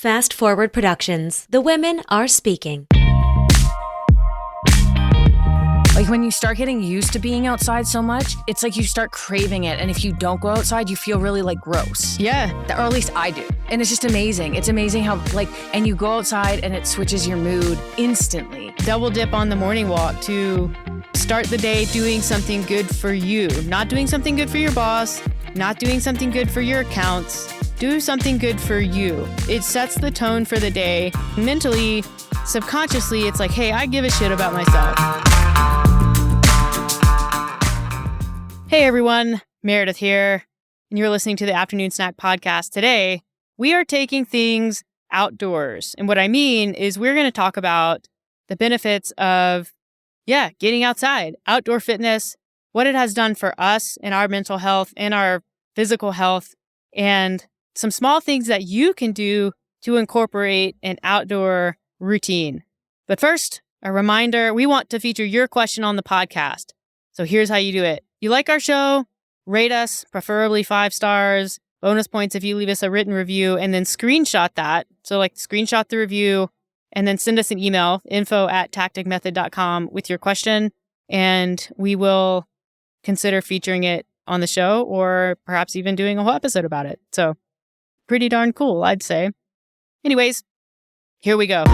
Fast Forward Productions. The women are speaking. Like when you start getting used to being outside so much, it's like you start craving it. And if you don't go outside, you feel really like gross. Yeah. Or at least I do. And it's just amazing. It's amazing how and you go outside and it switches your mood instantly. Double dip on the morning walk to start the day doing something good for you. Not doing something good for your boss, not doing something good for your accounts. Do something good for you. It sets the tone for the day. Mentally, subconsciously, it's like, hey, I give a shit about myself. Hey everyone, Meredith here, and you're listening to the Afternoon Snack Podcast. Today, we are taking things outdoors. And what I mean is we're going to talk about the benefits of, getting outside, outdoor fitness, what it has done for us and our mental health and our physical health, and some small things that you can do to incorporate an outdoor routine. But first, a reminder, we want to feature your question on the podcast. So here's how you do it. You like our show, rate us, preferably 5 stars, bonus points if you leave us a written review, and then screenshot that. So screenshot the review and then send us an email, info@tacticmethod.com with your question, and we will consider featuring it on the show or perhaps even doing a whole episode about it. So pretty darn cool, I'd say. Anyways, here we go.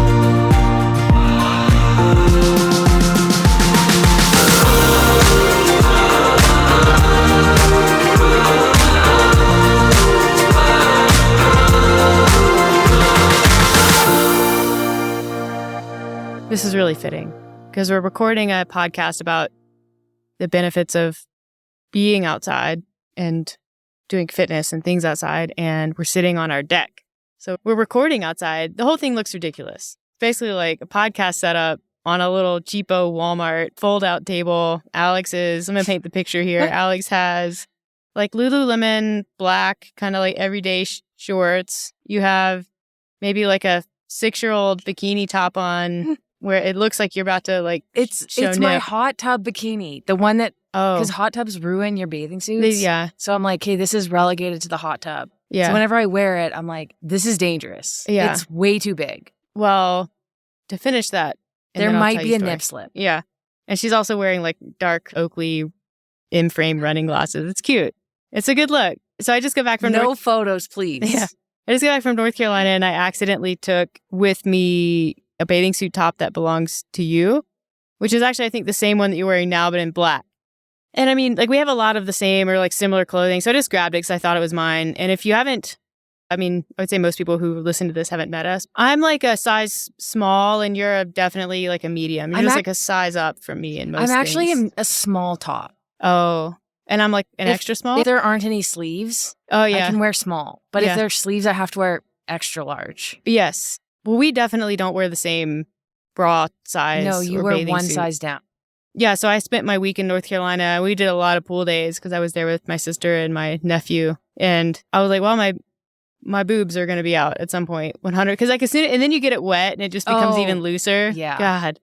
This is really fitting because we're recording a podcast about the benefits of being outside and doing fitness and things outside, and we're sitting on our deck. So we're recording outside. The whole thing looks ridiculous. Basically like a podcast setup on a little cheapo Walmart fold-out table. I'm going to paint the picture here. Alex has Lululemon black, kind of everyday shorts. You have maybe a 6-year-old bikini top on where it looks like you're about to It's show my nip. hot tub bikini. The one that, because hot tubs ruin your bathing suits. Yeah. So I'm like, hey, this is relegated to the hot tub. Yeah. So whenever I wear it, I'm like, this is dangerous. Yeah. It's way too big. Well, to finish that, and There then I'll might tell be you a story. nip slip. Yeah. And she's also wearing dark Oakley in-frame running glasses. It's cute. It's a good look. So I just got back from No photos, please. Yeah. I just got back from North Carolina and I accidentally took with me a bathing suit top that belongs to you, which is actually, I think, the same one that you're wearing now, but in black. And I mean, we have a lot of the same or similar clothing. So I just grabbed it because I thought it was mine. And if you haven't, I would say most people who listen to this haven't met us. I'm a size small and you're definitely a medium. You're just a size up from me in most I'm actually things. a small top. Oh, and I'm an extra small? If there aren't any sleeves, Oh, yeah. I can wear small. But Yeah. if there's sleeves, I have to wear extra large. Yes. Well, we definitely don't wear the same bra size. No, you or wear bathing one suit. size down. Yeah, so I spent my week in North Carolina. We did a lot of pool days because I was there with my sister and my nephew. And I was like, well, my boobs are going to be out at some point, 100. Because and then you get it wet and it just becomes even looser. Yeah. God.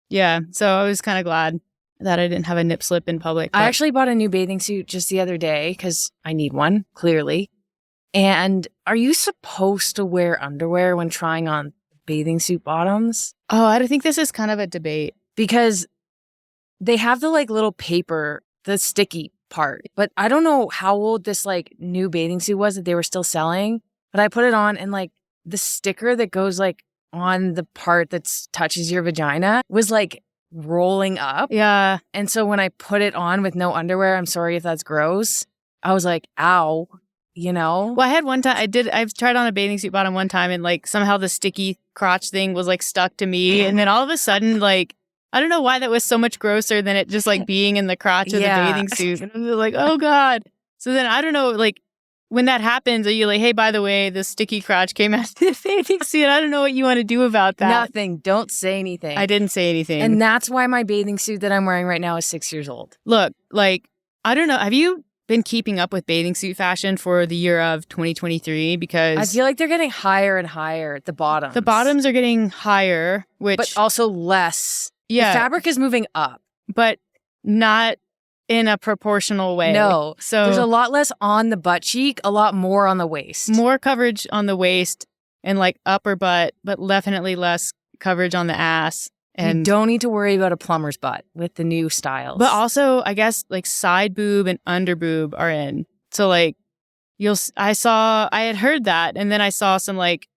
Yeah. So I was kind of glad that I didn't have a nip slip in public. I actually bought a new bathing suit just the other day because I need one, clearly. And are you supposed to wear underwear when trying on bathing suit bottoms? Oh, I think this is kind of a debate. Because they have the little paper, the sticky part. But I don't know how old this new bathing suit was that they were still selling. But I put it on and the sticker that goes on the part that touches your vagina was rolling up. Yeah. And so when I put it on with no underwear, I'm sorry if that's gross, I was like, ow, Well, I had one time, I've tried on a bathing suit bottom one time and somehow the sticky crotch thing was stuck to me. And then all of a sudden, I don't know why that was so much grosser than it just being in the crotch of the bathing suit. And I was like, oh God. So then I don't know, when that happens, are you hey, by the way, the sticky crotch came out of the bathing suit. I don't know what you want to do about that. Nothing. Don't say anything. I didn't say anything. And that's why my bathing suit that I'm wearing right now is 6 years old. Look, I don't know. Have you been keeping up with bathing suit fashion for the year of 2023? Because I feel like they're getting higher and higher at the bottom. The bottoms are getting higher, but also less. Yeah. The fabric is moving up. But not in a proportional way. No. So there's a lot less on the butt cheek, a lot more on the waist. More coverage on the waist. and like upper butt, but definitely less coverage on the ass. You And don't need to worry about a plumber's butt with the new styles. but also, I guess like side boob and under boob are in. So like I had heard that, and then I saw some like,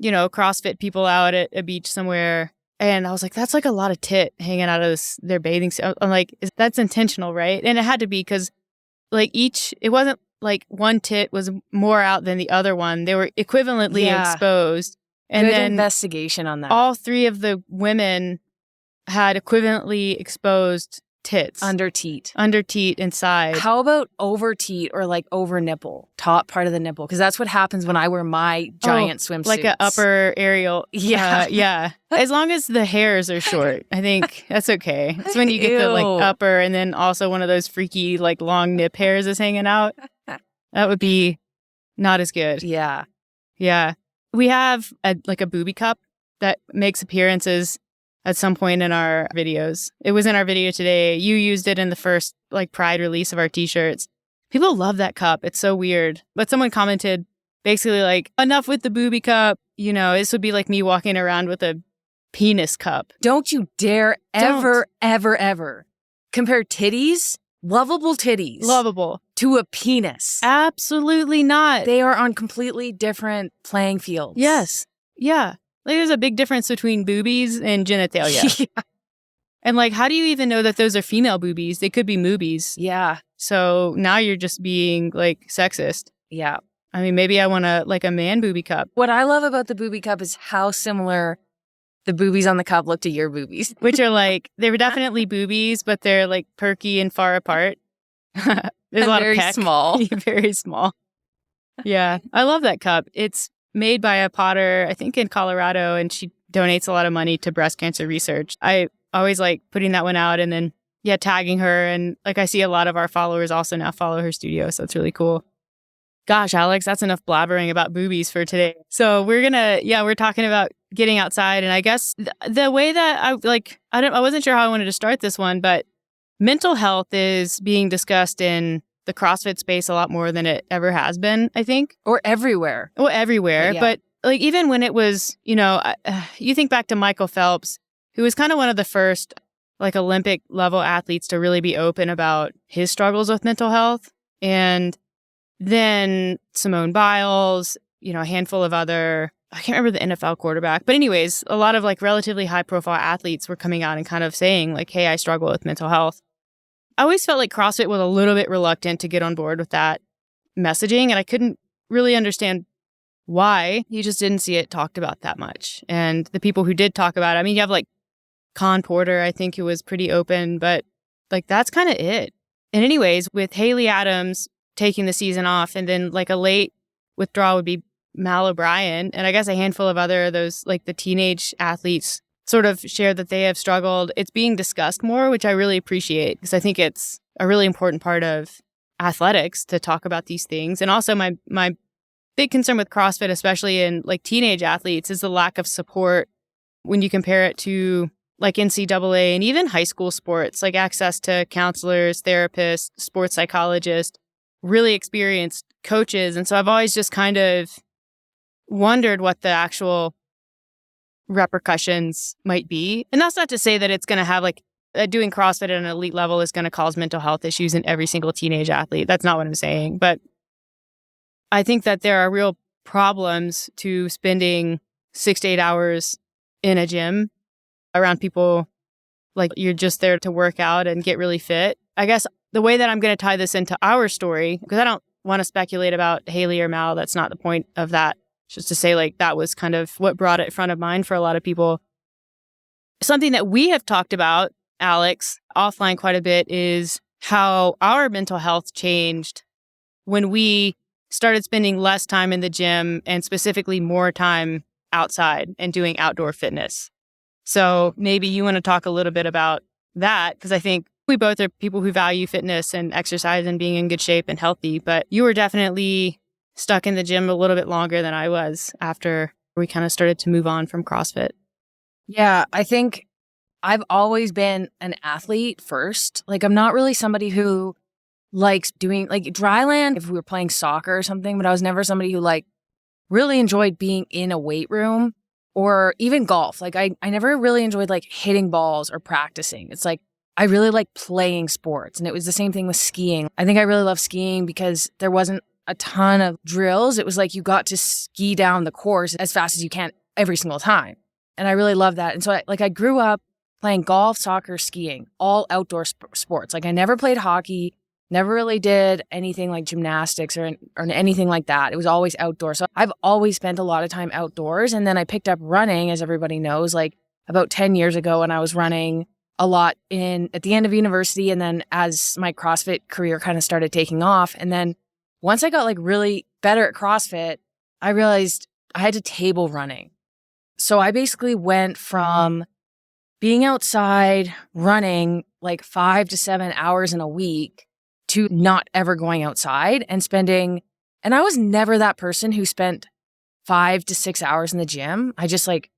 CrossFit people out at a beach somewhere, and I was like, that's like a lot of tit hanging out of their bathing suit. I'm like, that's intentional, right? And it had to be because like it wasn't like one tit was more out than the other one. They were equivalently exposed. And Good then investigation on that. all three of the women had equivalently exposed tits. Under teat and side. How about over teat or like over nipple, top part of the nipple? Because that's what happens when I wear my giant swimsuits. Like an upper aerial. Yeah. Yeah. As long as the hairs are short, I think that's okay. It's when you get the like upper and then also one of those freaky like long nip hairs is hanging out. That would be not as good. Yeah. Yeah. We have a booby cup that makes appearances at some point in our videos. It was in our video today. You used it in the first like Pride release of our t-shirts. People love that cup. It's so weird. But someone commented basically like, enough with the booby cup. This would be like me walking around with a penis cup. Don't you dare ever compare titties, lovable to a penis. Absolutely not. They are on completely different playing fields. Yes. Yeah. Like there's a big difference between boobies and genitalia. Yeah. And like, how do you even know that those are female boobies? They could be moobies. Yeah. So now you're just being like sexist. Yeah. I mean, maybe I want a man booby cup. What I love about the booby cup is how similar the boobies on the cup look to your boobies. Which are like, they were definitely boobies, but they're like perky and far apart. There's a lot very of peck. Small. Very small. Yeah. I love that cup. It's made by a potter, I think in Colorado, and she donates a lot of money to breast cancer research. I always like putting that one out and then, tagging her. And like I see a lot of our followers also now follow her studio. So it's really cool. Gosh, Alex, that's enough blabbering about boobies for today. So we're talking about getting outside. And I guess the way that I wasn't sure how I wanted to start this one, but mental health is being discussed in the CrossFit space a lot more than it ever has been, I think. Or everywhere. Well, everywhere. But like even when it was, you think back to Michael Phelps, who was kind of one of the first like Olympic level athletes to really be open about his struggles with mental health. And then Simone Biles, a handful of other, I can't remember the NFL quarterback. But anyways, a lot of like relatively high profile athletes were coming out and kind of saying like, hey, I struggle with mental health. I always felt like CrossFit was a little bit reluctant to get on board with that messaging, and I couldn't really understand why. You just didn't see it talked about that much. And the people who did talk about it, I mean, you have like Con Porter, I think, who was pretty open, but like that's kind of it. And anyways, with Haley Adams taking the season off, and then like a late withdrawal would be Mal O'Brien, and I guess a handful of other those like the teenage athletes sort of shared that they have struggled. It's being discussed more, which I really appreciate because I think it's a really important part of athletics to talk about these things. And also my big concern with CrossFit, especially in like teenage athletes, is the lack of support when you compare it to like NCAA and even high school sports, like access to counselors, therapists, sports psychologists, really experienced coaches. And so I've always just kind of wondered what the actual repercussions might be. And that's not to say that it's going to have like doing CrossFit at an elite level is going to cause mental health issues in every single teenage athlete. That's not what I'm saying. But I think that there are real problems to spending 6 to 8 hours in a gym around people like you're just there to work out and get really fit. I guess the way that I'm going to tie this into our story, because I don't want to speculate about Haley or Mal, that's not the point of that. Just to say like that was kind of what brought it front of mind for a lot of people. Something that we have talked about, Alex, offline quite a bit is how our mental health changed when we started spending less time in the gym and specifically more time outside and doing outdoor fitness. So maybe you want to talk a little bit about that, because I think we both are people who value fitness and exercise and being in good shape and healthy, but you were definitely stuck in the gym a little bit longer than I was after we kind of started to move on from CrossFit. Yeah, I think I've always been an athlete first. Like I'm not really somebody who likes doing like dryland if we were playing soccer or something, but I was never somebody who like really enjoyed being in a weight room or even golf. Like I never really enjoyed like hitting balls or practicing. It's like I really like playing sports. And it was the same thing with skiing. I think I really love skiing because there wasn't a ton of drills. It was like you got to ski down the course as fast as you can every single time. And I really love that. And so I grew up playing golf, soccer, skiing, all outdoor sports. Like I never played hockey, never really did anything like gymnastics or anything like that. It was always outdoors. So I've always spent a lot of time outdoors. And then I picked up running, as everybody knows, like about 10 years ago when I was running a lot at the end of university. And then as my CrossFit career kind of started taking off. And then once I got like really better at CrossFit, I realized I had to table running. So I basically went from being outside running like 5 to 7 hours in a week to not ever going outside and and I was never that person who spent 5 to 6 hours in the gym. I just like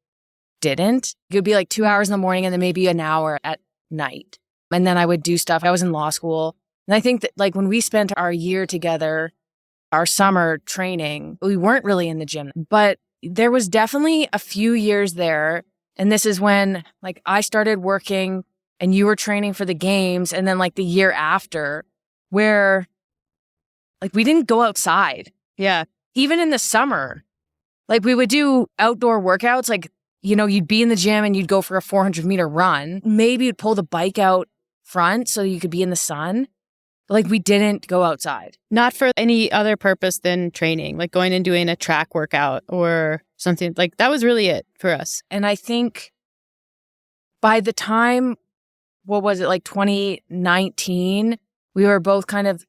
didn't. It would be like 2 hours in the morning and then maybe an hour at night. And then I would do stuff. I was in law school. And I think that like when we spent our year together, our summer training, we weren't really in the gym, but there was definitely a few years there. And this is when like I started working and you were training for the games. And then like the year after where like we didn't go outside. Yeah. Even in the summer, like we would do outdoor workouts. Like, you know, you'd be in the gym and you'd go for a 400-meter run. Maybe you'd pull the bike out front so you could be in the sun. Like we didn't go outside. Not for any other purpose than training, like going and doing a track workout or something. Like that was really it for us. And I think by the time, what was it, like 2019, we were both kind of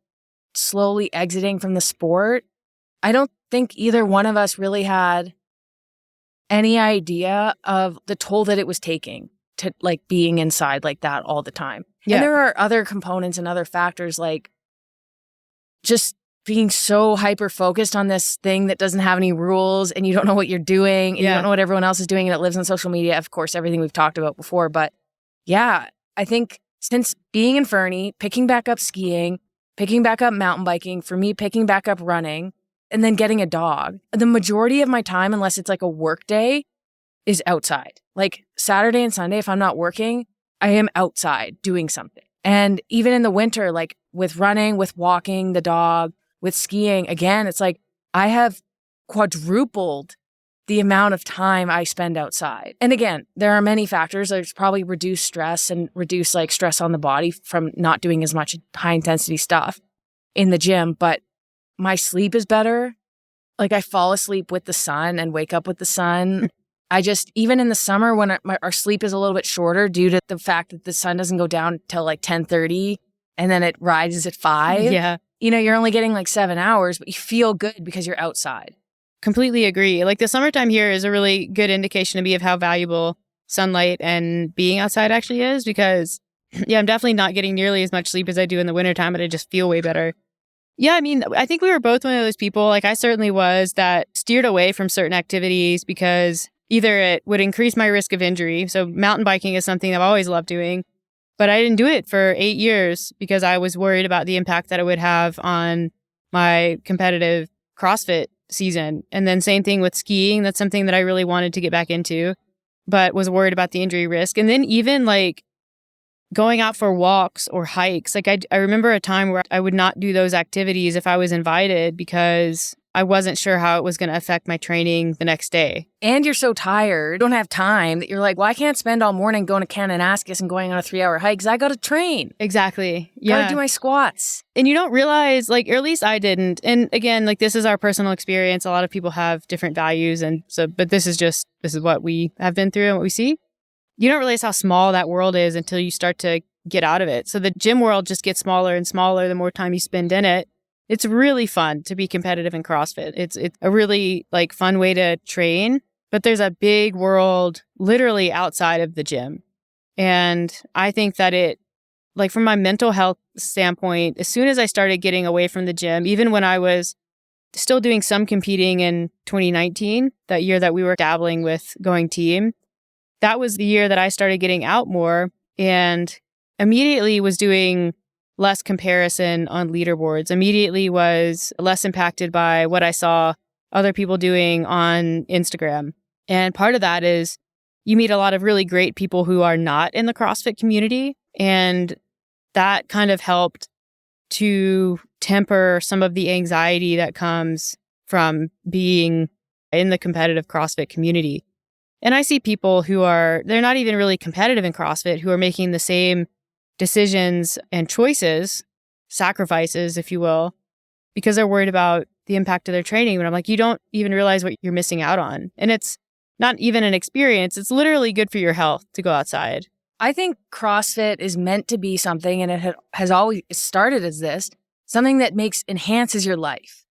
slowly exiting from the sport. I don't think either one of us really had any idea of the toll that it was taking to like being inside like that all the time. Yeah. And there are other components and other factors like just being so hyper focused on this thing that doesn't have any rules and you don't know what you're doing and you don't know what everyone else is doing and it lives on social media. Of course, everything we've talked about before. But yeah, I think since being in Fernie, picking back up skiing, picking back up mountain biking, for me, picking back up running, and then getting a dog, the majority of my time, unless it's like a work day, is outside. Like Saturday and Sunday, if I'm not working, I am outside doing something. And even in the winter, like with running, with walking the dog, with skiing, again, it's like I have quadrupled the amount of time I spend outside. And again, there are many factors. There's probably reduced stress and reduced like stress on the body from not doing as much high intensity stuff in the gym. But my sleep is better. Like I fall asleep with the sun and wake up with the sun. I just, even in the summer when our sleep is a little bit shorter due to the fact that the sun doesn't go down till like 10:30 and then it rises at 5. Yeah. You know, you're only getting like 7 hours, but you feel good because you're outside. Completely agree. Like the summertime here is a really good indication to me of how valuable sunlight and being outside actually is because, yeah, I'm definitely not getting nearly as much sleep as I do in the wintertime, but I just feel way better. Yeah, I mean, I think we were both one of those people, like I certainly was, that steered away from certain activities because either it would increase my risk of injury. So mountain biking is something I've always loved doing, but I didn't do it for 8 years because I was worried about the impact that it would have on my competitive CrossFit season. And then same thing with skiing. That's something that I really wanted to get back into, but was worried about the injury risk. And then even like going out for walks or hikes. Like I remember a time where I would not do those activities if I was invited because I wasn't sure how it was going to affect my training the next day. And you're so tired, don't have time that you're like, well, I can't spend all morning going to Kananaskis and going on a 3-hour hike because I got to train. Exactly. Yeah. Got to do my squats. And you don't realize, like, or at least I didn't. And again, like this is our personal experience. A lot of people have different values. And so, but this is what we have been through and what we see. You don't realize how small that world is until you start to get out of it. So the gym world just gets smaller and smaller the more time you spend in it. It's really fun to be competitive in CrossFit. It's a really like fun way to train, but there's a big world literally outside of the gym. And I think that it, like from my mental health standpoint, as soon as I started getting away from the gym, even when I was still doing some competing in 2019, that year that we were dabbling with going team, that was the year that I started getting out more and immediately was doing less comparison on leaderboards, immediately was less impacted by what I saw other people doing on Instagram. And part of that is you meet a lot of really great people who are not in the CrossFit community. And that kind of helped to temper some of the anxiety that comes from being in the competitive CrossFit community. And I see people they're not even really competitive in CrossFit, who are making the same decisions and choices, sacrifices, if you will, because they're worried about the impact of their training. But I'm like, you don't even realize what you're missing out on. And it's not even an experience. It's literally good for your health to go outside. I think CrossFit is meant to be something, and it has always started as this, something that enhances your life.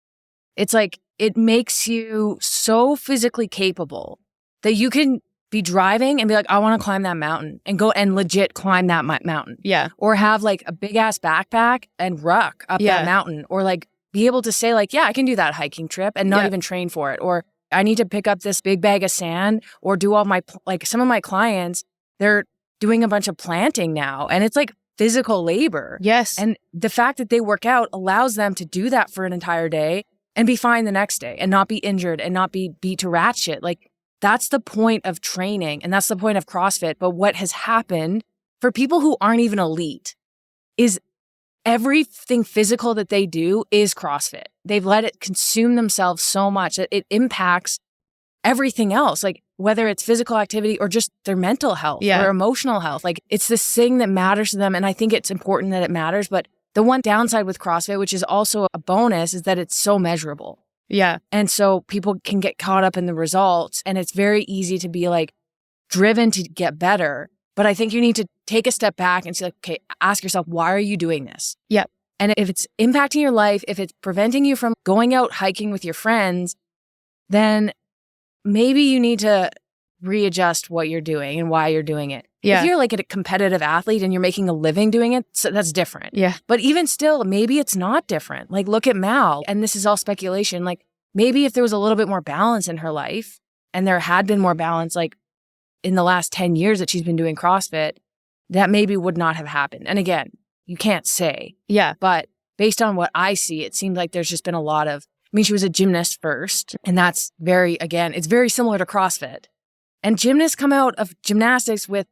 It's like, it makes you so physically capable that you can be driving and be like, I want to climb that mountain, and go and legit climb that mountain. Yeah. Or have like a big ass backpack and ruck up that mountain, or like be able to say like, yeah, I can do that hiking trip and not even train for it. Or I need to pick up this big bag of sand, or do all my, like some of my clients, they're doing a bunch of planting now, and it's like physical labor. Yes. And the fact that they work out allows them to do that for an entire day and be fine the next day and not be injured and not be beat to rat shit. Like, that's the point of training, and that's the point of CrossFit. But what has happened for people who aren't even elite is everything physical that they do is CrossFit. They've let it consume themselves so much that it impacts everything else, like whether it's physical activity or just their mental health or emotional health. Like, it's this thing that matters to them. And I think it's important that it matters. But the one downside with CrossFit, which is also a bonus, is that it's so measurable. Yeah. And so people can get caught up in the results, and it's very easy to be like driven to get better. But I think you need to take a step back and say, like, okay, ask yourself, why are you doing this? Yep. And if it's impacting your life, if it's preventing you from going out hiking with your friends, then maybe you need to readjust what you're doing and why you're doing it. Yeah. If you're like a competitive athlete and you're making a living doing it, so that's different. Yeah. But even still, maybe it's not different. Like, look at Mal, and this is all speculation. Like, maybe if there was a little bit more balance in her life, and there had been more balance, like in the last 10 years that she's been doing CrossFit, that maybe would not have happened. And again, you can't say. Yeah. But based on what I see, it seems like there's just been a lot of, I mean, she was a gymnast first, and that's it's very similar to CrossFit. And gymnasts come out of gymnastics with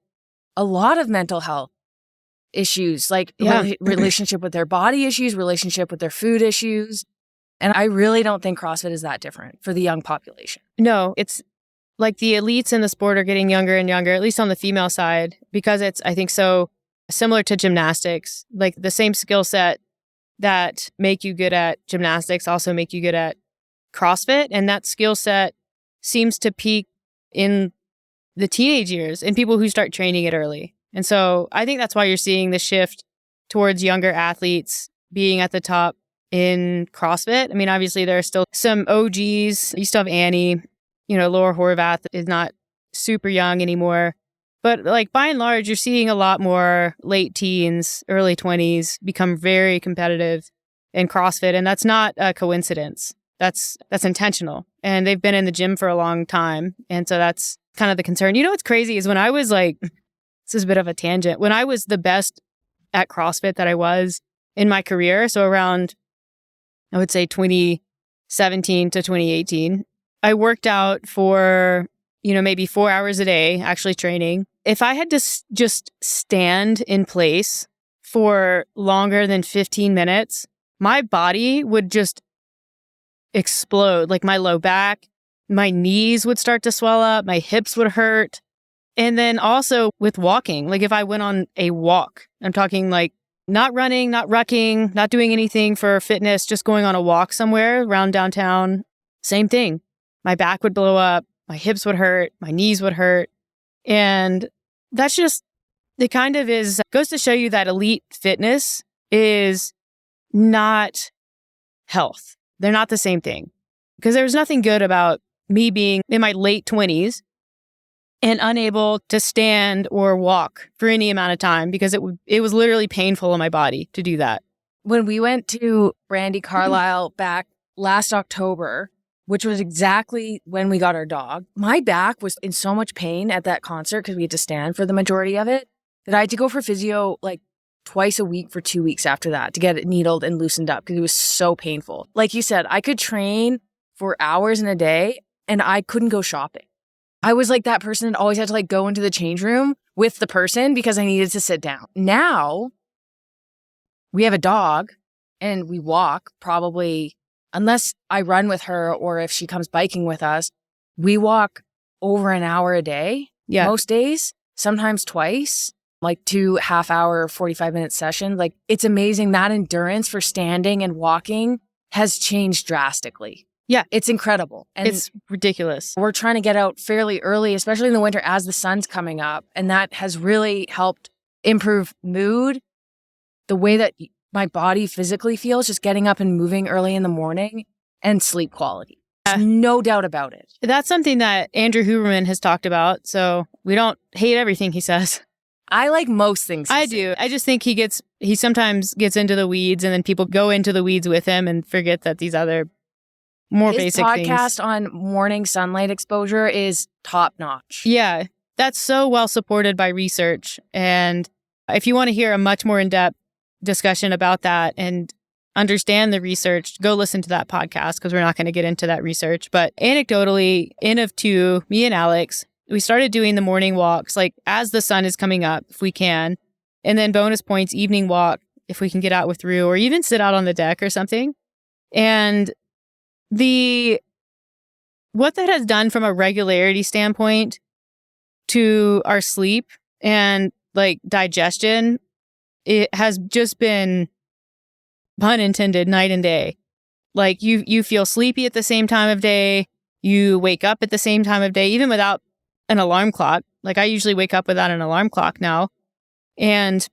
a lot of mental health issues, like relationship with their body issues, relationship with their food issues. And I really don't think CrossFit is that different for the young population. No, it's like the elites in the sport are getting younger and younger, at least on the female side, because it's, I think, so similar to gymnastics. Like, the same skill set that make you good at gymnastics also make you good at CrossFit. And that skill set seems to peak in the teenage years and people who start training it early. And so I think that's why you're seeing the shift towards younger athletes being at the top in CrossFit. I mean, obviously there are still some OGs. You still have Annie, Laura Horvath is not super young anymore. But like, by and large, you're seeing a lot more late teens, early 20s become very competitive in CrossFit. And that's not a coincidence. That's intentional. And they've been in the gym for a long time. And so that's kind of the concern. You know what's crazy is when I was like, this is a bit of a tangent, when I was the best at CrossFit that I was in my career, so around, I would say 2017 to 2018, I worked out for, maybe 4 hours a day, actually training. If I had to just stand in place for longer than 15 minutes, my body would just explode. Like, my low back, my knees would start to swell up, my hips would hurt. And then also with walking, like if I went on a walk, I'm talking like not running, not rucking, not doing anything for fitness, just going on a walk somewhere around downtown, same thing. My back would blow up, my hips would hurt, my knees would hurt. And that's just, it kind of goes to show you that elite fitness is not health. They're not the same thing. Because there was nothing good about me being in my late 20s and unable to stand or walk for any amount of time because it was literally painful in my body to do that. When we went to Brandy Carlisle back last October, which was exactly when we got our dog, my back was in so much pain at that concert because we had to stand for the majority of it that I had to go for physio like twice a week for 2 weeks after that to get it needled and loosened up because it was so painful. Like you said, I could train for hours in a day and I couldn't go shopping. I was like that person that always had to like go into the change room with the person because I needed to sit down. Now we have a dog and we walk probably, unless I run with her or if she comes biking with us, we walk over an hour a day. Yeah. Most days, sometimes twice, like 2 half-hour, 45-minute sessions. Like it's amazing that endurance for standing and walking has changed drastically. Yeah. It's incredible. And It's ridiculous. we're trying to get out fairly early, especially in the winter as the sun's coming up. And that has really helped improve mood, the way that my body physically feels, just getting up and moving early in the morning, and sleep quality. There's no doubt about it. That's something that Andrew Huberman has talked about. So we don't hate everything he says. I like most things. I do. I just think he sometimes gets into the weeds and then people go into the weeds with him and forget that these other more His basic podcast things. on morning sunlight exposure is top notch. Yeah, that's so well supported by research. And if you want to hear a much more in-depth discussion about that and understand the research, go listen to that podcast because we're not going to get into that research. But anecdotally, in of two, me and Alex, we started doing the morning walks like as the sun is coming up, if we can. And then bonus points, evening walk, if we can get out with Rue or even sit out on the deck or something. And what that has done from a regularity standpoint to our sleep and like digestion, it has just been, pun intended, night and day. Like you feel sleepy at the same time of day. You wake up at the same time of day, even without an alarm clock. Like I usually wake up without an alarm clock now. And,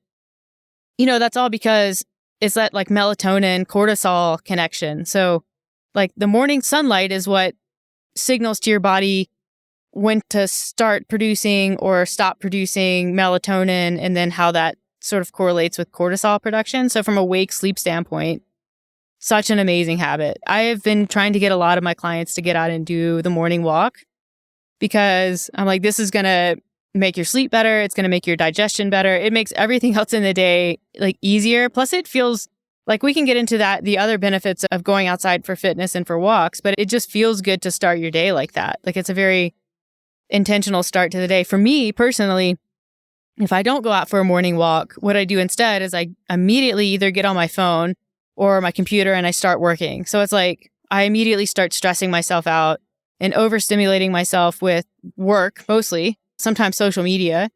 that's all because it's that like melatonin cortisol connection. So like the morning sunlight is what signals to your body when to start producing or stop producing melatonin, and then how that sort of correlates with cortisol production. So from a wake sleep standpoint, such an amazing habit. I have been trying to get a lot of my clients to get out and do the morning walk because I'm like, this is going to make your sleep better. It's going to make your digestion better. It makes everything else in the day like easier. Plus it feels like we can get into the other benefits of going outside for fitness and for walks, but it just feels good to start your day like that. Like it's a very intentional start to the day. For me personally, if I don't go out for a morning walk, what I do instead is I immediately either get on my phone or my computer and I start working. So it's like I immediately start stressing myself out and overstimulating myself with work, mostly, sometimes social media.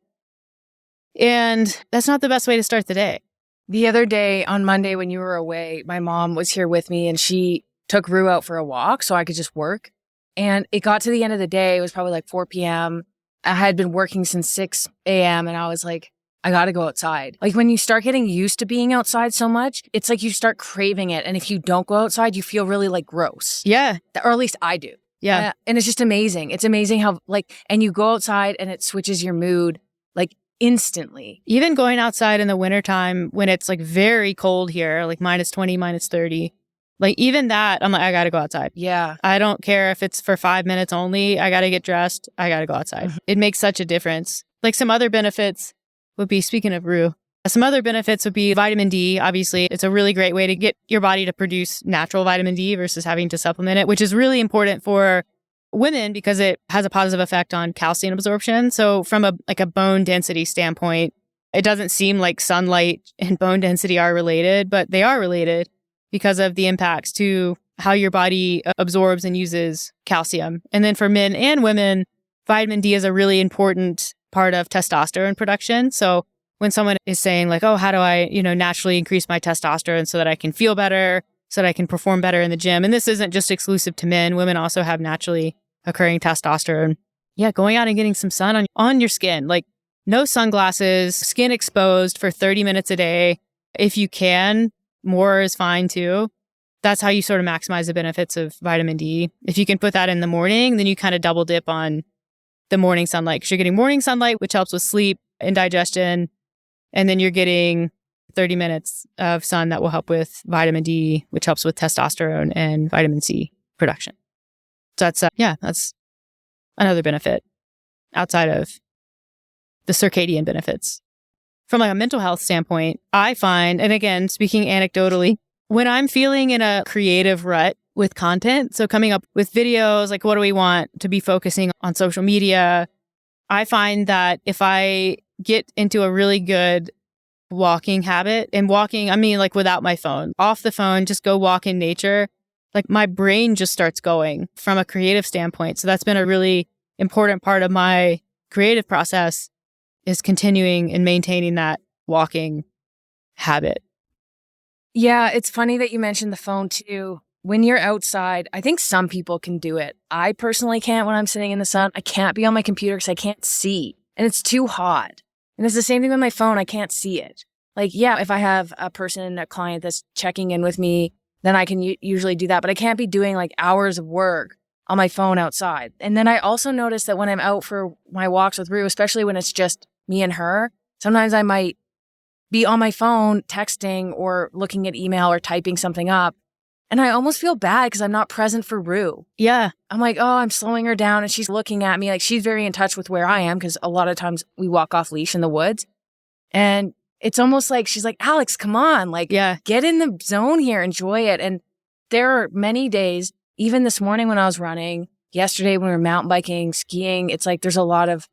And that's not the best way to start the day. The other day on Monday when you were away, my mom was here with me and she took Rue out for a walk so I could just work. And it got to the end of the day. It was probably like 4 p.m. I had been working since 6 a.m. and I was like, I got to go outside. Like when you start getting used to being outside so much, it's like you start craving it. And if you don't go outside, you feel really like gross. Yeah. Or at least I do. Yeah. And it's just amazing. It's amazing how and you go outside and it switches your mood like instantly. Even going outside in the wintertime when it's like very cold here, like -20, -30, like even that, I'm like, I got to go outside. Yeah. I don't care if it's for 5 minutes only. I got to get dressed. I got to go outside. Mm-hmm. It makes such a difference. Like some other benefits would be, speaking of Rue, some other benefits would be vitamin D. Obviously, it's a really great way to get your body to produce natural vitamin D versus having to supplement it, which is really important for women because it has a positive effect on calcium absorption. So from a bone density standpoint, it doesn't seem like sunlight and bone density are related, but they are related because of the impacts to how your body absorbs and uses calcium. And then for men and women, vitamin D is a really important part of testosterone production. So when someone is saying like, oh, how do I, naturally increase my testosterone so that I can feel better, so that I can perform better in the gym? And this isn't just exclusive to men. Women also have naturally occurring testosterone. Yeah, going out and getting some sun on your skin, like no sunglasses, skin exposed for 30 minutes a day. If you can, more is fine too. That's how you sort of maximize the benefits of vitamin D. If you can put that in the morning, then you kind of double dip on the morning sunlight because you're getting morning sunlight, which helps with sleep and digestion. And then you're getting 30 minutes of sun that will help with vitamin D, which helps with testosterone and vitamin C production. So that's another benefit outside of the circadian benefits. From like a mental health standpoint, I find, and again, speaking anecdotally, when I'm feeling in a creative rut, with content. So coming up with videos, like what do we want to be focusing on social media? I find that if I get into a really good walking habit, and walking, I mean like without my phone, off the phone, just go walk in nature, like my brain just starts going from a creative standpoint. So that's been a really important part of my creative process, is continuing and maintaining that walking habit. Yeah, it's funny that you mentioned the phone too. When you're outside, I think some people can do it. I personally can't when I'm sitting in the sun. I can't be on my computer because I can't see and it's too hot. And it's the same thing with my phone. I can't see it. Like, yeah, if I have a client that's checking in with me, then I can usually do that. But I can't be doing like hours of work on my phone outside. And then I also notice that when I'm out for my walks with Rue, especially when it's just me and her, sometimes I might be on my phone texting or looking at email or typing something up. And I almost feel bad because I'm not present for Rue. Yeah. I'm like, oh, I'm slowing her down and she's looking at me like she's very in touch with where I am, because a lot of times we walk off leash in the woods. And it's almost like she's like, Alex, come on, like, get in the zone here, enjoy it. And there are many days, even this morning when I was running, yesterday when we were mountain biking, skiing, it's like there's a lot of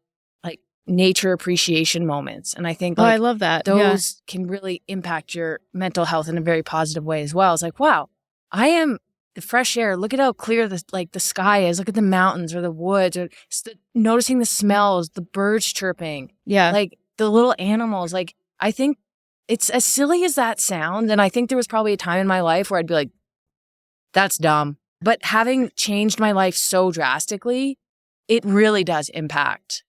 like nature appreciation moments. And I think I love that. Those can really impact your mental health in a very positive way as well. It's like, wow, I am the fresh air. Look at how clear the sky is. Look at the mountains or the woods, or noticing the smells, the birds chirping. Yeah. Like the little animals. Like, I think it's as silly as that sounds. And I think there was probably a time in my life where I'd be like, that's dumb. But having changed my life so drastically, it really does impact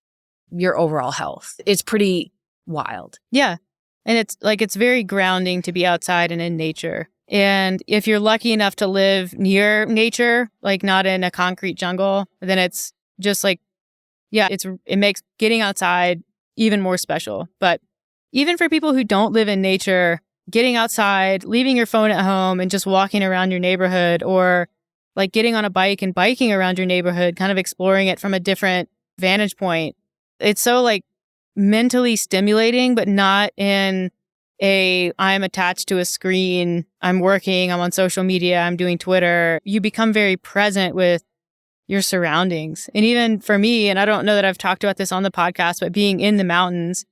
your overall health. It's pretty wild. Yeah. And it's very grounding to be outside and in nature. And if you're lucky enough to live near nature, like not in a concrete jungle, then it's just like, it makes getting outside even more special. But even for people who don't live in nature, getting outside, leaving your phone at home and just walking around your neighborhood, or like getting on a bike and biking around your neighborhood, kind of exploring it from a different vantage point. It's so like mentally stimulating, but not in I'm attached to a screen, I'm working, I'm on social media, I'm doing Twitter. You become very present with your surroundings. And even for me, and I don't know that I've talked about this on the podcast, but being in the mountains,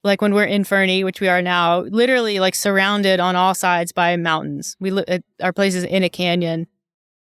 like when we're in Fernie, which we are now, literally like surrounded on all sides by mountains. Our place is in a canyon.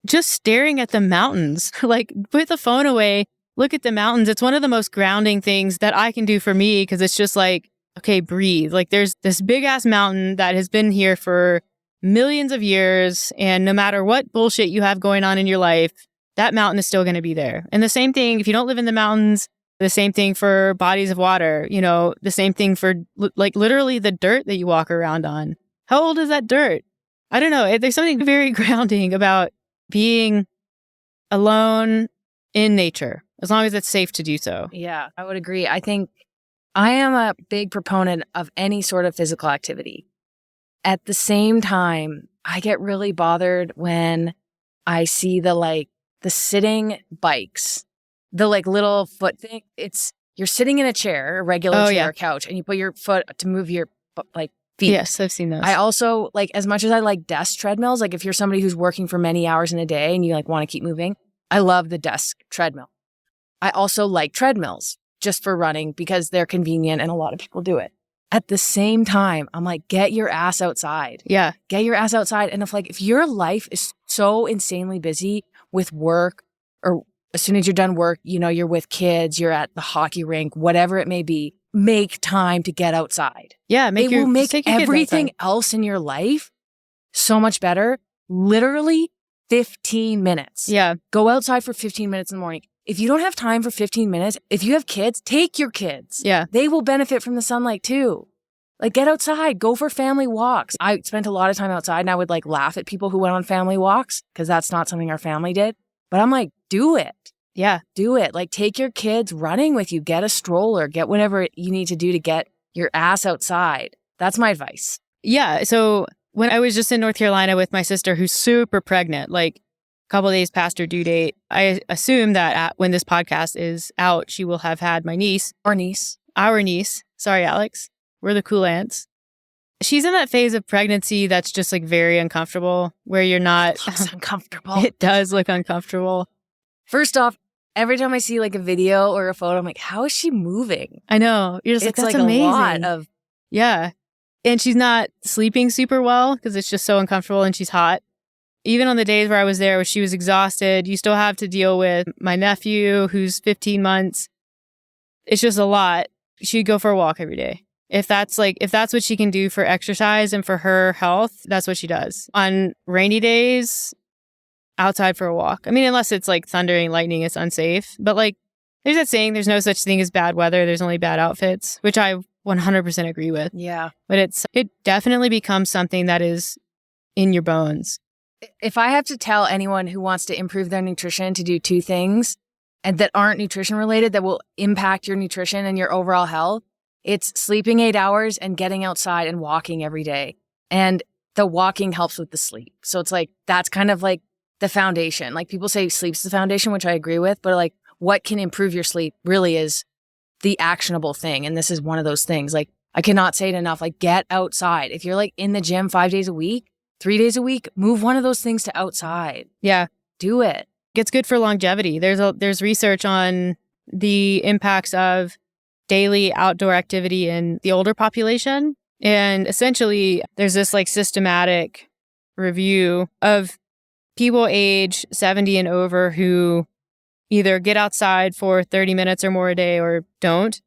Just staring at the mountains, like put the phone away, look at the mountains. It's one of the most grounding things that I can do for me, because it's just like, okay, breathe. Like there's this big ass mountain that has been here for millions of years. And no matter what bullshit you have going on in your life, that mountain is still going to be there. And the same thing, if you don't live in the mountains, the same thing for bodies of water, the same thing for like literally the dirt that you walk around on. How old is that dirt? I don't know. There's something very grounding about being alone in nature, as long as it's safe to do so. Yeah, I would agree. I think I am a big proponent of any sort of physical activity. At the same time, I get really bothered when I see the sitting bikes, the like little foot thing. You're sitting in a chair, a regular chair or couch, and you put your foot to move your feet. Yes, I've seen those. I also as much as I like desk treadmills, like if you're somebody who's working for many hours in a day and you want to keep moving, I love the desk treadmill. I also like treadmills just for running because they're convenient and a lot of people do it. At the same time, I'm like, get your ass outside. Yeah. Get your ass outside. And if your life is so insanely busy with work, or as soon as you're done work, you're with kids, you're at the hockey rink, whatever it may be, make time to get outside. Yeah. It will make everything else in your life so much better. Literally 15 minutes. Yeah. Go outside for 15 minutes in the morning. If you don't have time for 15 minutes, if you have kids, take your kids. Yeah. They will benefit from the sunlight too. Like get outside, go for family walks. I spent a lot of time outside and I would laugh at people who went on family walks because that's not something our family did. But I'm like, do it. Yeah. Do it. Take your kids running with you. Get a stroller. Get whatever you need to do to get your ass outside. That's my advice. Yeah. So when I was just in North Carolina with my sister, who's super pregnant, a couple of days past her due date, I assume that when this podcast is out, she will have had my niece. Our niece. Our niece. Sorry, Alex. We're the cool ants. she's in that phase of pregnancy that's just like very uncomfortable, where you're not. It looks uncomfortable. It does look uncomfortable. First off, every time I see like a video or a photo, I'm like, how is she moving? I know. You're just It's like, that's like amazing. a lot of. Yeah. And she's not sleeping super well because it's just so uncomfortable and she's hot. Even on the days where I was there, where she was exhausted, you still have to deal with my nephew who's 15 months. It's just a lot. She'd go for a walk every day. If that's what she can do for exercise and for her health, that's what she does. On rainy days, outside for a walk. I mean, unless it's like thundering, lightning, it's unsafe. But like, there's that saying, there's no such thing as bad weather. There's only bad outfits, which I 100% agree with. Yeah. But it definitely becomes something that is in your bones. If I have to tell anyone who wants to improve their nutrition to do two things and that aren't nutrition related that will impact your nutrition and your overall health, it's sleeping 8 hours and getting outside and walking every day. And the walking helps with the sleep. So it's like, that's kind of like the foundation. Like people say sleep's the foundation, which I agree with, but like what can improve your sleep really is the actionable thing. And this is one of those things. Like I cannot say it enough. Like get outside. If you're like in the gym 5 days a week, 3 days a week, move one of those things to outside. Yeah. Do it. It's good for longevity. There's research on the impacts of daily outdoor activity in the older population. And essentially, there's this like systematic review of people age 70 and over who either get outside for 30 minutes or more a day or don't.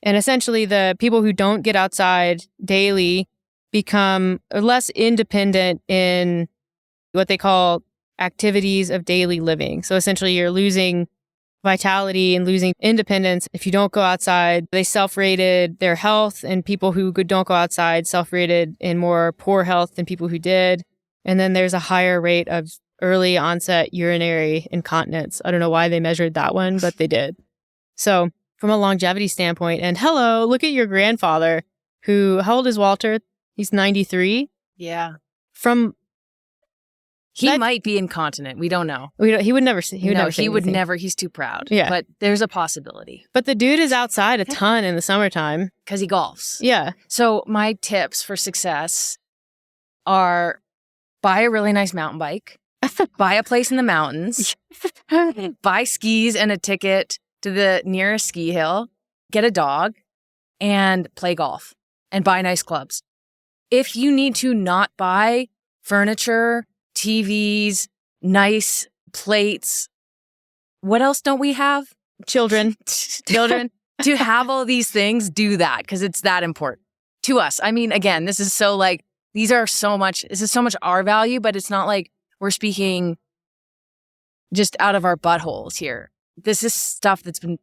And essentially, the people who don't get outside daily become less independent in what they call activities of daily living. So essentially, you're losing vitality and losing independence if you don't go outside. They self-rated their health, and people who don't go outside self-rated in more poor health than people who did. And then there's a higher rate of early onset urinary incontinence. I don't know why they measured that one, but they did. So from a longevity standpoint, and hello, look at your grandfather who, how old is Walter? He's 93. Yeah. He might be incontinent. We don't know. He would never say anything. He's too proud. Yeah. But there's a possibility. But the dude is outside a ton in the summertime. Because he golfs. Yeah. So my tips for success are buy a really nice mountain bike, buy a place in the mountains, buy skis and a ticket to the nearest ski hill, get a dog, and play golf, and buy nice clubs. If you need to not buy furniture, TVs, nice plates, what else don't we have? Children. To have all these things, do that because it's that important to us. I mean, again, this is so much our value, but it's not like we're speaking just out of our buttholes here. This is stuff that's been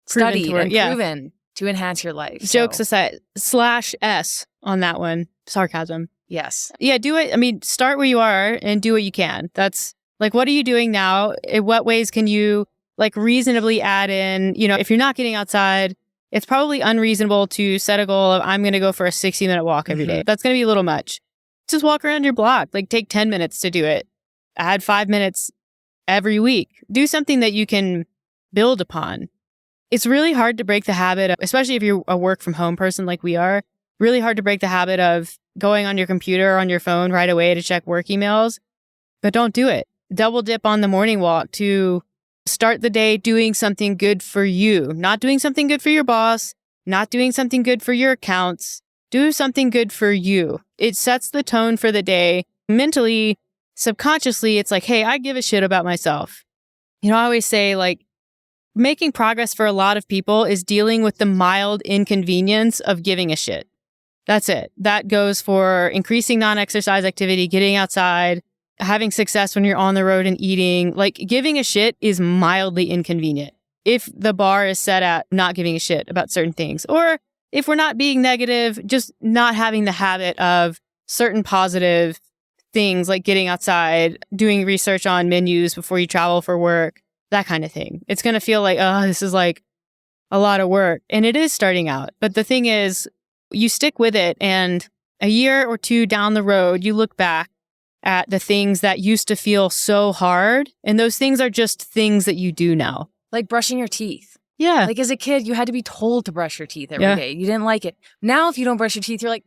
studied and proven to enhance your life. Jokes aside, /S on that one. Sarcasm. Yes. Yeah, do it. I mean, start where you are and do what you can. That's like, what are you doing now? In what ways can you like reasonably add in, if you're not getting outside, it's probably unreasonable to set a goal of, I'm going to go for a 60-minute walk every day. That's going to be a little much. Just walk around your block. Like take 10 minutes to do it. Add 5 minutes every week. Do something that you can build upon. It's really hard to break the habit, especially if you're a work from home person like we are, really hard to break the habit of going on your computer or on your phone right away to check work emails. But don't do it. Double dip on the morning walk to start the day doing something good for you, not doing something good for your boss, not doing something good for your accounts. Do something good for you. It sets the tone for the day. Mentally, subconsciously, it's like, hey, I give a shit about myself. I always say like making progress for a lot of people is dealing with the mild inconvenience of giving a shit. That's it. That goes for increasing non-exercise activity, getting outside, having success when you're on the road and eating. Like giving a shit is mildly inconvenient if the bar is set at not giving a shit about certain things. Or if we're not being negative, just not having the habit of certain positive things like getting outside, doing research on menus before you travel for work, that kind of thing. It's going to feel like, oh, this is like a lot of work. And it is starting out. But the thing is, you stick with it, and a year or two down the road, you look back at the things that used to feel so hard. And those things are just things that you do now. Like brushing your teeth. Yeah. Like as a kid, you had to be told to brush your teeth every day. You didn't like it. Now, if you don't brush your teeth, you're like,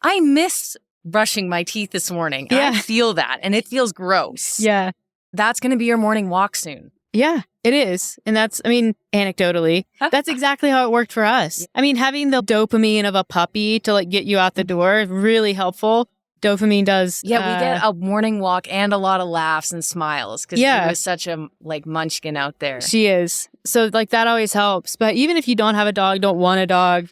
I miss brushing my teeth this morning. Yeah. I feel that, and it feels gross. Yeah. That's going to be your morning walk soon. Yeah, it is. And that's, anecdotally, that's exactly how it worked for us. Having the dopamine of a puppy to like get you out the door is really helpful. Dopamine does. Yeah, we get a morning walk and a lot of laughs and smiles because it was such a munchkin out there. She is. So like that always helps. But even if you don't have a dog, don't want a dog,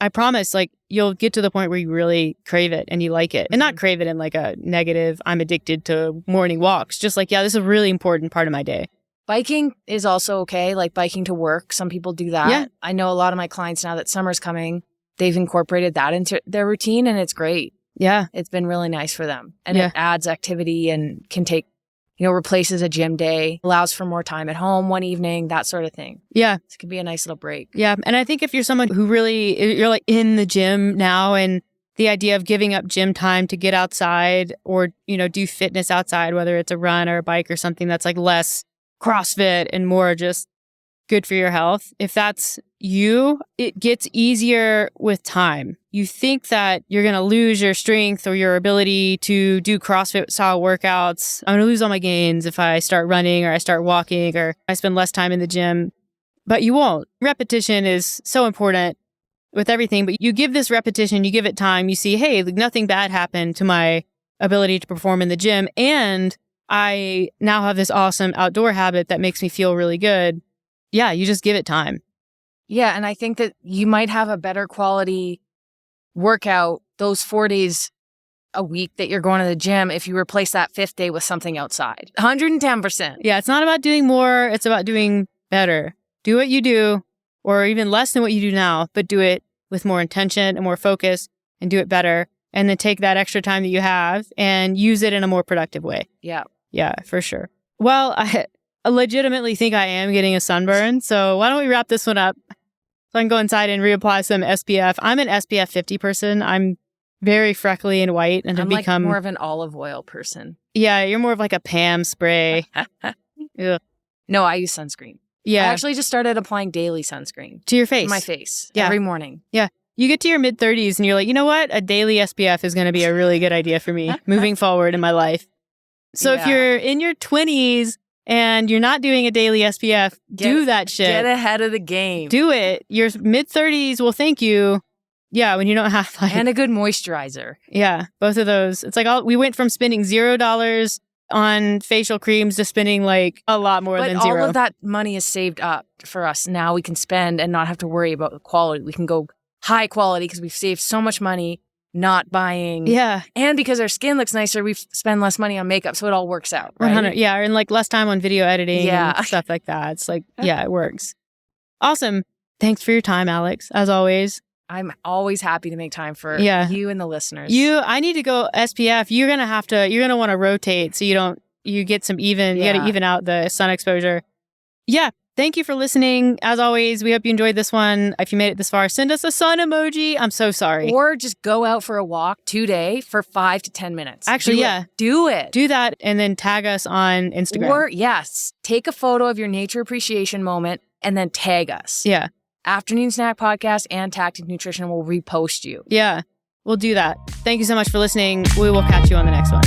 I promise like you'll get to the point where you really crave it and you like it. And not crave it in like a negative, I'm addicted to morning walks. Just like, yeah, this is a really important part of my day. Biking is also okay, like biking to work. Some people do that. Yeah. I know a lot of my clients now that summer's coming, they've incorporated that into their routine and it's great. Yeah. It's been really nice for them. And it adds activity and can take, replaces a gym day, allows for more time at home one evening, that sort of thing. Yeah. It could be a nice little break. Yeah. And I think if you're someone who really, you're like in the gym now and the idea of giving up gym time to get outside or, do fitness outside, whether it's a run or a bike or something that's like less CrossFit and more just good for your health. If that's you, it gets easier with time. You think that you're going to lose your strength or your ability to do CrossFit style workouts. I'm going to lose all my gains if I start running or I start walking or I spend less time in the gym, but you won't. Repetition is so important with everything, but you give this repetition, you give it time, you see, hey, nothing bad happened to my ability to perform in the gym. And I now have this awesome outdoor habit that makes me feel really good. Yeah, you just give it time. Yeah, and I think that you might have a better quality workout those 4 days a week that you're going to the gym if you replace that 5th day with something outside. 110%. Yeah, it's not about doing more. It's about doing better. Do what you do, or even less than what you do now, but do it with more intention and more focus and do it better. And then take that extra time that you have and use it in a more productive way. Yeah. Yeah, for sure. Well, I legitimately think I am getting a sunburn. So why don't we wrap this one up so I can go inside and reapply some SPF. I'm an SPF 50 person. I'm very freckly and white and have I'm become more of an olive oil person. Yeah, you're more of like a Pam spray. Ugh. No, I use sunscreen. Yeah. I actually just started applying daily sunscreen. To your face. To my face. Yeah. Every morning. Yeah. You get to your mid-30s and you're like, you know what? A daily SPF is going to be a really good idea for me moving forward in my life. So if you're in your 20s and you're not doing a daily SPF, do that shit. Get ahead of the game. Do it. Your mid-30s will thank you. Yeah, when you don't have and a good moisturizer. Yeah, both of those. It's like we went from spending $0 on facial creams to spending like a lot more than zero. But all of that money is saved up for us. Now we can spend and not have to worry about the quality. We can go high quality because we've saved so much money not buying. Yeah. And because our skin looks nicer, we spend less money on makeup. So it all works out. Right? 100. Yeah. And like less time on video editing and stuff like that. It's like, yeah, it works. Awesome. Thanks for your time, Alex, as always. I'm always happy to make time for you and the listeners. I need to go SPF. You're going to want to rotate so you get some you got to even out the sun exposure. Yeah. Thank you for listening. As always, we hope you enjoyed this one. If you made it this far, send us a sun emoji. I'm so sorry. Or just go out for a walk today for 5 to 10 minutes. Actually, Do it. Do that and then tag us on Instagram. Or, take a photo of your nature appreciation moment and then tag us. Yeah. Afternoon Snack Podcast and Tactic Nutrition will repost you. Yeah, we'll do that. Thank you so much for listening. We will catch you on the next one.